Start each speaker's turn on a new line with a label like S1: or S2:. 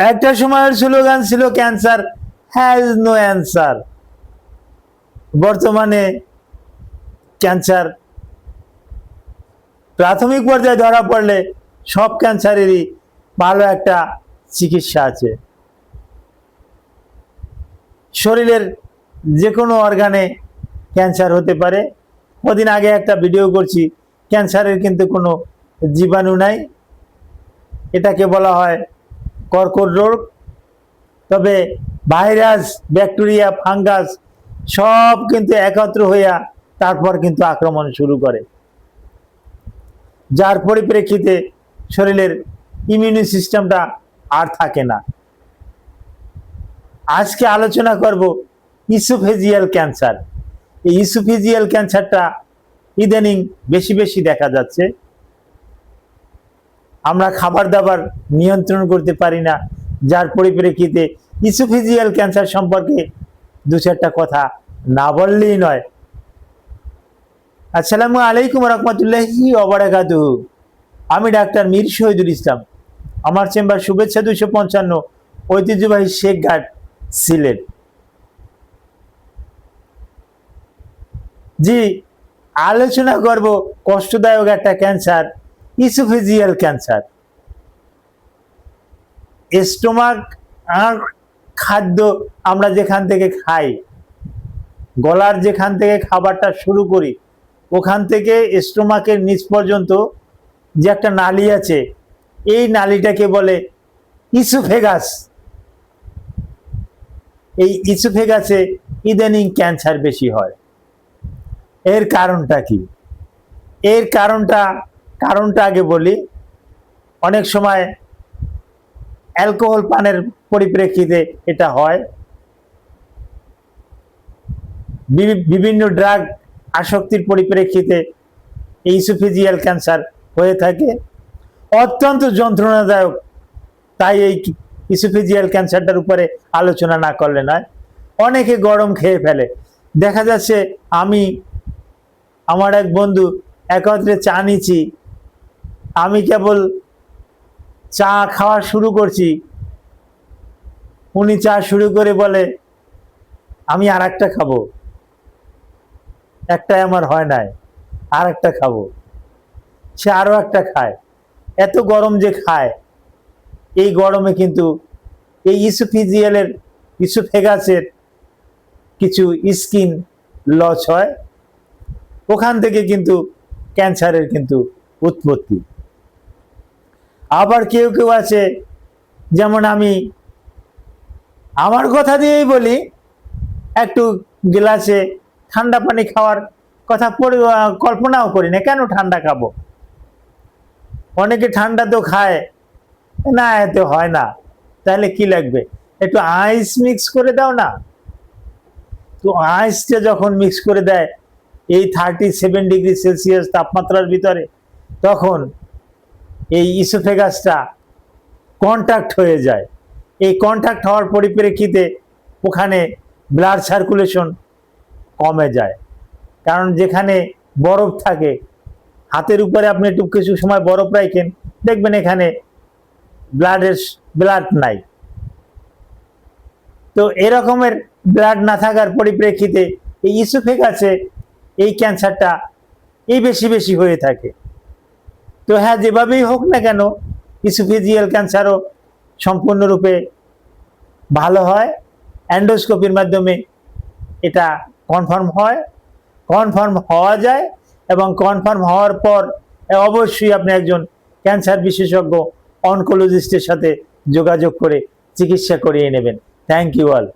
S1: একটা সময়ের স্লোগান ছিল ক্যান্সার হ্যাজ নো অ্যান্সার। বর্তমানে ক্যান্সার প্রাথমিক পর্যায়ে ধরা পড়লে সব ক্যান্সারেরই ভালো একটা চিকিৎসা আছে। শরীরের যে কোনো অর্গানে ক্যান্সার হতে পারে। কদিন আগে একটা ভিডিও করছি, ক্যান্সারের কিন্তু কোনো জীবাণু নাই, এটাকে বলা হয় কর্কট রোগ। তবে ভাইরাস, ব্যাকটেরিয়া, ফাঙ্গাস সব কিন্তু একত্র হইয়া তারপর কিন্তু আক্রমণ শুরু করে, যার পরিপ্রেক্ষিতে শরীরের ইমিউনি সিস্টেমটা আর থাকে না। আজকে আলোচনা করব ইসোফেজিয়াল ক্যান্সার। এই ইসোফেজিয়াল ক্যান্সারটা ইদানিং বেশি বেশি দেখা যাচ্ছে। আমরা খাবার দাবার নিয়ন্ত্রণ করতে পারি না, যার পরিপ্রেক্ষিতে ইসোফেজিয়াল ক্যান্সার সম্পর্কে দু চারটা কথা না বললেই নয়। আসসালামু আলাইকুম রহমতুল্লাহি ওয়া বারাকাতুহু। আমি ডাক্তার মীর শহীদুল ইসলাম। আমার চেম্বার শুভেচ্ছা 255, ঐতিহ্যবাহী শেখ ঘাট, সিলেট। জি, আলোচনা করব কষ্টদায়ক একটা ক্যান্সার, ইসোফেজিয়াল ক্যান্সার। স্টোমাক আর খাদ্য আমরা যেখান থেকে খাই, গলার যেখান থেকে খাবারটা শুরু করি, ওখান থেকে স্টোমাকের নিচ পর্যন্ত যে একটা নালী আছে, এই নালীটাকে বলে ইসোফেগাস। এই ইসোফেগাসে ইদানিং ক্যান্সার বেশি হয়। এর কারণটা কি? এর কারণটা আগে বলি। অনেক সময় অ্যালকোহল পানের পরিপ্রেক্ষিতে এটা হয়। বিভিন্ন ড্রাগ আসক্তির পরিপ্রেক্ষিতে এই ইসোফেজিয়াল ক্যান্সার হয়ে থাকে। অত্যন্ত যন্ত্রণাদায়ক, তাই এই ইসোফেজিয়াল ক্যান্সারটার উপরে আলোচনা না করলে নয়। অনেকে গরম খেয়ে ফেলে। দেখা যাচ্ছে আমার এক বন্ধু একত্রে চা নিচ্ছি, আমি কেবল চা খাওয়া শুরু করছি, উনি চা শুরু করে বলে আমি আর একটা খাবো। একটাই আমার হয় নাই, আর একটা খাবো। সে আরো একটা খায়। এত গরম যে খায়, এই গরমে কিন্তু এই ইসোফেগাসের কিছু স্কিন লস হয়, ওখান থেকে কিন্তু ক্যান্সারের কিন্তু উৎপত্তি। আবার কেউ কেউ আছে, যেমন আমার কথা দিয়েই বলি, একটু গ্লাসে ঠান্ডা পানি খাওয়ার কথা কল্পনাও করি না, কেন ঠান্ডা খাবো। অনেকে ঠান্ডা তো খায় না, এতে হয় না, তাহলে কি লাগবে, একটু আইস মিক্স করে দাও না। তো আইসটা যখন মিক্স করে দেয় এই 37 ডিগ্রি সেলসিয়াস তাপমাত্রার ভিতরে, তখন এই ইসোফেগাসটা কন্ট্যাক্ট হয়ে যায়। এই কন্ট্যাক্ট হওয়ার পরিপ্রেক্ষিতে ওখানে ব্লাড সার্কুলেশন কমে যায়। কারণ যেখানে বরফ থাকে, হাতের উপরে আপনি একটু কিছু সময় বরফ রাখেন, দেখবেন এখানে ব্লাড নাই। তো এরকমের ব্লাড না থাকার পরিপ্রেক্ষিতে এই ইসোফেগাসে এই ক্যান্সারটা বেশি বেশি হয়ে থাকে। তো হ্যাঁ, যেভাবেই হোক না কেন, ইসোফেজিয়াল ক্যান্সারও সম্পূর্ণরূপে ভালো হয়। এন্ডোস্কোপির মাধ্যমে এটা কনফার্ম হওয়া যায়, এবং কনফার্ম হওয়ার পর অবশ্যই আপনি একজন ক্যান্সার বিশেষজ্ঞ অনকোলজিস্টের সাথে যোগাযোগ করে চিকিৎসা করিয়ে নেবেন। Thank you all.